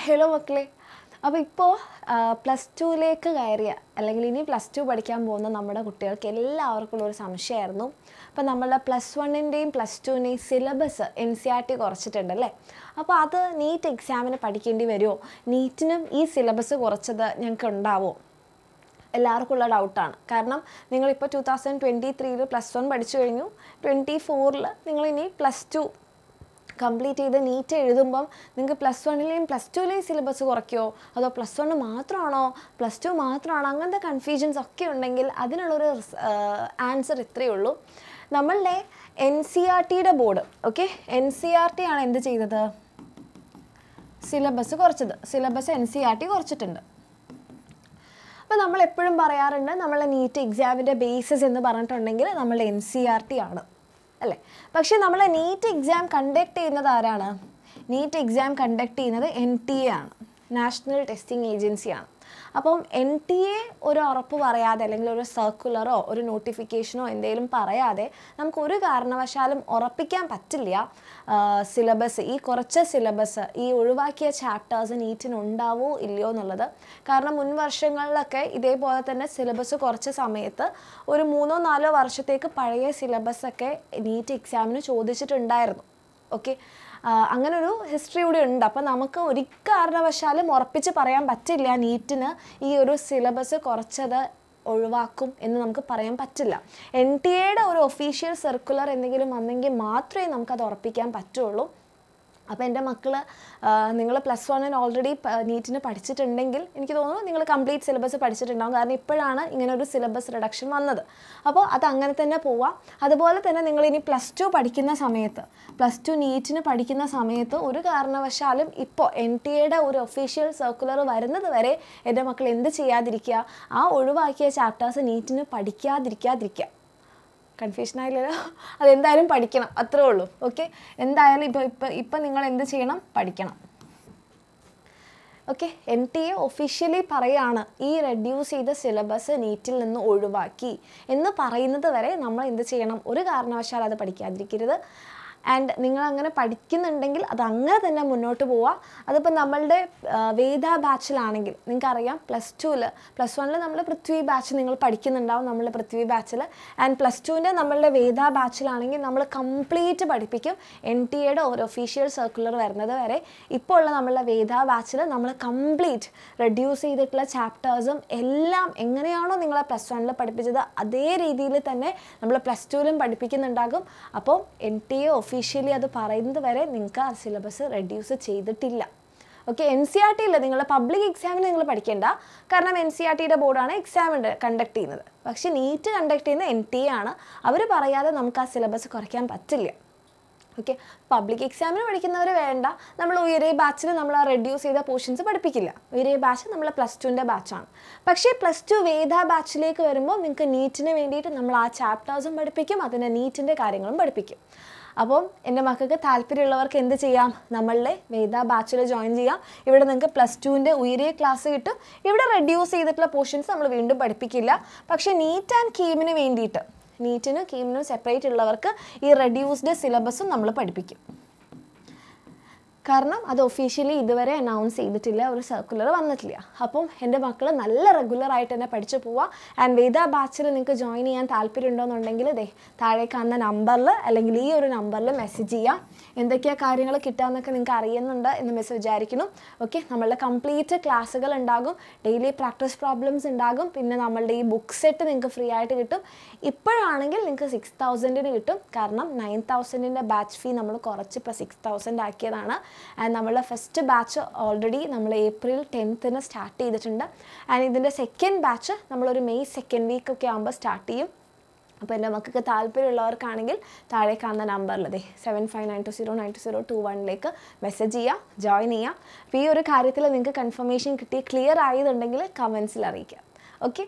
Hello മക്കളെ, അപ്പോൾ ഇപ്പോൾ +2ലേക്ക് കയറിയ അല്ലെങ്കിൽ ഇനി +2 പഠിക്കാൻ പോകുന്ന നമ്മുടെ കുട്ടികൾക്ക് എല്ലാവർക്കും ഒരു സംശയമായിരുന്നു. അപ്പോൾ നമ്മളുടെ +1ൻ്റെയും +2ൻ്റെയും സിലബസ് NCERT കുറച്ചിട്ടുണ്ടല്ലേ. അപ്പോൾ അത് നീറ്റ് എക്സാമിന് പഠിക്കേണ്ടി വരുമോ? നീറ്റിനും ഈ സിലബസ് കുറച്ചത് ഞങ്ങൾക്ക് ഉണ്ടാവുമോ? എല്ലാവർക്കും ഉള്ള ഡൗട്ടാണ്. കാരണം നിങ്ങളിപ്പോൾ 2023 +1 പഠിച്ചു കഴിഞ്ഞു, 24 നിങ്ങളിനി +2 കംപ്ലീറ്റ് ചെയ്ത് നീറ്റ് എഴുതുമ്പം നിങ്ങൾക്ക് +1ലെയും +2ലെയും സിലബസ് കുറയ്ക്കുമോ, അതോ +1 മാത്രമാണോ +2 മാത്രമാണോ, അങ്ങനത്തെ കൺഫ്യൂഷൻസ് ഒക്കെ ഉണ്ടെങ്കിൽ അതിനുള്ളൊരു ആൻസർ ഇത്രയേ ഉള്ളൂ. നമ്മളുടെ NCERTയുടെ ബോർഡ്, ഓക്കെ, NCERT ആണ് എന്ത് ചെയ്തത്? സിലബസ് കുറച്ചത്. സിലബസ് NCERT കുറച്ചിട്ടുണ്ട്. അപ്പോൾ നമ്മൾ എപ്പോഴും പറയാറുണ്ട് നമ്മളെ നീറ്റ് എക്സാമിൻ്റെ ബേസിസ് എന്ന് പറഞ്ഞിട്ടുണ്ടെങ്കിൽ നമ്മളുടെ NCERT ആണ് അല്ലേ. പക്ഷേ നമ്മൾ നീറ്റ് എക്സാം കണ്ടക്ട് ചെയ്യുന്നത് ആരാണ്? നീറ്റ് എക്സാം കണ്ടക്ട് ചെയ്യുന്നത് NTA ആണ്, നാഷണൽ ടെസ്റ്റിംഗ് ഏജൻസിയാണ്. അപ്പം NTA ഒരു ഉറപ്പ് പറയാതെ അല്ലെങ്കിൽ ഒരു സർക്കുലറോ ഒരു നോട്ടിഫിക്കേഷനോ എന്തെങ്കിലും പറയാതെ നമുക്കൊരു കാരണവശാലും ഉറപ്പിക്കാൻ പറ്റില്ല സിലബസ്, ഈ കുറച്ച സിലബസ്, ഈ ഒഴിവാക്കിയ ചാപ്റ്റേഴ്സ് നീറ്റിന് ഉണ്ടാവോ ഇല്ലയോ എന്നുള്ളത്. കാരണം മുൻ വർഷങ്ങളിലൊക്കെ ഇതേപോലെ തന്നെ സിലബസ് കുറച്ച സമയത്ത് ഒരു 3-4 വർഷത്തേക്ക് പഴയ സിലബസൊക്കെ നീറ്റ് എക്സാമിന് ചോദിച്ചിട്ടുണ്ടായിരുന്നു. ഓക്കെ, അങ്ങനൊരു ഹിസ്റ്ററി കൂടി ഉണ്ട്. അപ്പോൾ നമുക്ക് ഒരു കാരണവശാലും ഉറപ്പിച്ച് പറയാൻ പറ്റില്ല നീറ്റിന് ഈ ഒരു സിലബസ് കുറച്ചത് ഒഴിവാക്കും എന്ന് നമുക്ക് പറയാൻ പറ്റില്ല. NTAയുടെ ഒരു ഒഫീഷ്യൽ സർക്കുലർ എന്തെങ്കിലും വന്നെങ്കിൽ മാത്രമേ നമുക്കത് ഉറപ്പിക്കാൻ പറ്റുള്ളൂ. അപ്പോൾ എൻ്റെ മക്കൾ, നിങ്ങൾ +1 ഓൾറെഡി നീറ്റിന് പഠിച്ചിട്ടുണ്ടെങ്കിൽ എനിക്ക് തോന്നുന്നു നിങ്ങൾ കംപ്ലീറ്റ് സിലബസ് പഠിച്ചിട്ടുണ്ടാകും. കാരണം ഇപ്പോഴാണ് ഇങ്ങനെ ഒരു സിലബസ് റിഡക്ഷൻ വന്നത്. അപ്പോൾ അത് അങ്ങനെ തന്നെ പോവാം. അതുപോലെ തന്നെ നിങ്ങളിനി +2 പഠിക്കുന്ന സമയത്ത്, +2 നീറ്റിന് പഠിക്കുന്ന സമയത്ത് ഒരു കാരണവശാലും ഇപ്പോൾ NTAയുടെ ഒരു ഒഫീഷ്യൽ സർക്കുലർ വരുന്നത് വരെ എൻ്റെ മക്കൾ എന്ത് ചെയ്യാതിരിക്കുക? ആ ഒഴിവാക്കിയ ചാപ്റ്റേഴ്സ് നീറ്റിന് പഠിക്കാതിരിക്കുക. കൺഫ്യൂഷൻ ആയില്ലല്ലോ. അതെന്തായാലും പഠിക്കണം, അത്രേ ഉള്ളൂ. ഓക്കെ, എന്തായാലും ഇപ്പം നിങ്ങൾ എന്ത് ചെയ്യണം? പഠിക്കണം. ഓക്കെ, NTA ഒഫീഷ്യലി പറയാണ് ഈ റെഡ്യൂസ് ചെയ്ത സിലബസ് നീറ്റിൽ നിന്ന് ഒഴിവാക്കി എന്ന് പറയുന്നത് വരെ നമ്മൾ എന്ത് ചെയ്യണം? ഒരു കാരണവശാലും അത് പഠിക്കാതിരിക്കരുത്. ആൻഡ് നിങ്ങൾ അങ്ങനെ പഠിക്കുന്നുണ്ടെങ്കിൽ അത് അങ്ങനെ തന്നെ മുന്നോട്ട് പോവുക. അതിപ്പോൾ നമ്മളുടെ വേദ ബാച്ചിലാണെങ്കിൽ നിങ്ങൾക്കറിയാം, +1 നമ്മൾ പൃഥ്വി ബാച്ച് നിങ്ങൾ പഠിക്കുന്നുണ്ടാവും, നമ്മളുടെ പൃഥ്വി ബാച്ചിൽ. ആൻഡ് +2ൻ്റെ നമ്മളുടെ വേദ ബാച്ചിലാണെങ്കിൽ നമ്മൾ കംപ്ലീറ്റ് പഠിപ്പിക്കും NTAയുടെ ഒരു ഒഫീഷ്യൽ സർക്കുലർ വരുന്നത് വരെ. ഇപ്പോൾ ഉള്ള നമ്മളുടെ വേദ ബാച്ചിൽ നമ്മൾ കംപ്ലീറ്റ് റെഡ്യൂസ് ചെയ്തിട്ടുള്ള ചാപ്റ്റേഴ്സും എല്ലാം എങ്ങനെയാണോ നിങ്ങളെ +1 പഠിപ്പിച്ചത് അതേ രീതിയിൽ തന്നെ നമ്മൾ +2ലും പഠിപ്പിക്കുന്നുണ്ടാകും. അപ്പോൾ NTA ഒഫീഷ്യലി അത് പറയുന്നത് വരെ നിങ്ങൾക്ക് ആ സിലബസ് റെഡ്യൂസ് ചെയ്തിട്ടില്ല. ഓക്കെ, NCERT ഇല്ല, നിങ്ങളുടെ പബ്ലിക് എക്സാമിന് നിങ്ങൾ പഠിക്കേണ്ട. കാരണം NCERTയുടെ ബോർഡാണ് എക്സാം കണ്ടക്ട് ചെയ്യുന്നത്. പക്ഷേ നീറ്റ് കണ്ടക്ട് ചെയ്യുന്നത് NTA ആണ്. അവർ പറയാതെ നമുക്ക് ആ സിലബസ് കുറയ്ക്കാൻ പറ്റില്ല. ഓക്കെ, പബ്ലിക് എക്സാമിന് പഠിക്കുന്നവർ വേണ്ട, നമ്മൾ ഉയരെ ബാച്ചിൽ നമ്മൾ ആ റെഡ്യൂസ് ചെയ്ത പോർഷൻസ് പഠിപ്പിക്കില്ല. ഉയരെ ബാച്ച് നമ്മൾ +2ൻ്റെ ബാച്ചാണ്. പക്ഷേ +2 വേദ ബാച്ചിലേക്ക് വരുമ്പോൾ നിങ്ങൾക്ക് നീറ്റിന് വേണ്ടിയിട്ട് നമ്മൾ ആ ചാപ്റ്റേഴ്സും പഠിപ്പിക്കും, അതിൻ്റെ നീറ്റിൻ്റെ കാര്യങ്ങളും പഠിപ്പിക്കും. അപ്പം എൻ്റെ മക്കൾക്ക് താല്പര്യമുള്ളവർക്ക് എന്ത് ചെയ്യാം? നമ്മളുടെ വേദ ബാച്ചിൽ ജോയിൻ ചെയ്യാം. ഇവിടെ നിങ്ങൾക്ക് +2ൻ്റെ ഉയരെ ക്ലാസ് കിട്ടും. ഇവിടെ റെഡ്യൂസ് ചെയ്തിട്ടുള്ള പോർഷൻസ് നമ്മൾ വീണ്ടും പഠിപ്പിക്കില്ല. പക്ഷേ നീറ്റ് ആൻഡ് കീമിന് വേണ്ടിയിട്ട്, നീറ്റിനും കീമിനും സെപ്പറേറ്റ് ഉള്ളവർക്ക് ഈ റെഡ്യൂസ്ഡ് സിലബസും നമ്മൾ പഠിപ്പിക്കും. കാരണം അത് ഒഫീഷ്യലി ഇതുവരെ അനൗൺസ് ചെയ്തിട്ടില്ല, ഒരു സർക്കുലർ വന്നിട്ടില്ല. അപ്പം എൻ്റെ മക്കൾ നല്ല റെഗുലറായിട്ട് തന്നെ പഠിച്ചു പോവുക. ആൻഡ് വേദ ബാച്ചിൽ നിങ്ങൾക്ക് ജോയിൻ ചെയ്യാൻ താല്പര്യം ഉണ്ടോയെന്നുണ്ടെങ്കിൽ താഴെ കാണുന്ന നമ്പറിൽ അല്ലെങ്കിൽ ഈ ഒരു നമ്പറിൽ മെസ്സേജ് ചെയ്യാം. എന്തൊക്കെയാണ് കാര്യങ്ങൾ കിട്ടാമെന്നൊക്കെ നിങ്ങൾക്ക് അറിയുന്നുണ്ട് എന്ന് വിചാരിക്കുന്നു. ഓക്കെ, നമ്മളുടെ കംപ്ലീറ്റ് ക്ലാസ്സുകൾ ഉണ്ടാകും, ഡെയിലി പ്രാക്ടീസ് പ്രോബ്ലംസ് ഉണ്ടാകും, പിന്നെ നമ്മളുടെ ഈ ബുക്ക് സെറ്റ് നിങ്ങൾക്ക് ഫ്രീ ആയിട്ട് കിട്ടും. ഇപ്പോഴാണെങ്കിൽ നിങ്ങൾക്ക് 6000-ന് കിട്ടും. കാരണം 9000-ൻ്റെ ബാച്ച് ഫീ നമ്മൾ കുറച്ച് ഇപ്പോൾ 6000 ആക്കിയതാണ്. ആൻഡ് നമ്മളുടെ ഫസ്റ്റ് ബാച്ച് ഓൾറെഡി നമ്മൾ April 10th സ്റ്റാർട്ട് ചെയ്തിട്ടുണ്ട്. ആൻഡ് ഇതിൻ്റെ സെക്കൻഡ് ബാച്ച് നമ്മളൊരു May 2nd വീക്കൊക്കെ ആകുമ്പോൾ സ്റ്റാർട്ട് ചെയ്യും. അപ്പോൾ എൻ്റെ മക്കൾക്ക് താല്പര്യമുള്ളവർക്കാണെങ്കിൽ താഴെ കാണുന്ന നമ്പറിൽ 7592092021 മെസ്സേജ് ചെയ്യുക, ജോയിൻ ചെയ്യുക. അപ്പോൾ ഈ ഒരു കാര്യത്തിൽ നിങ്ങൾക്ക് കൺഫർമേഷൻ കിട്ടി ക്ലിയർ ആയതുണ്ടെങ്കിൽ കമൻസിൽ അറിയിക്കുക. ഓക്കെ.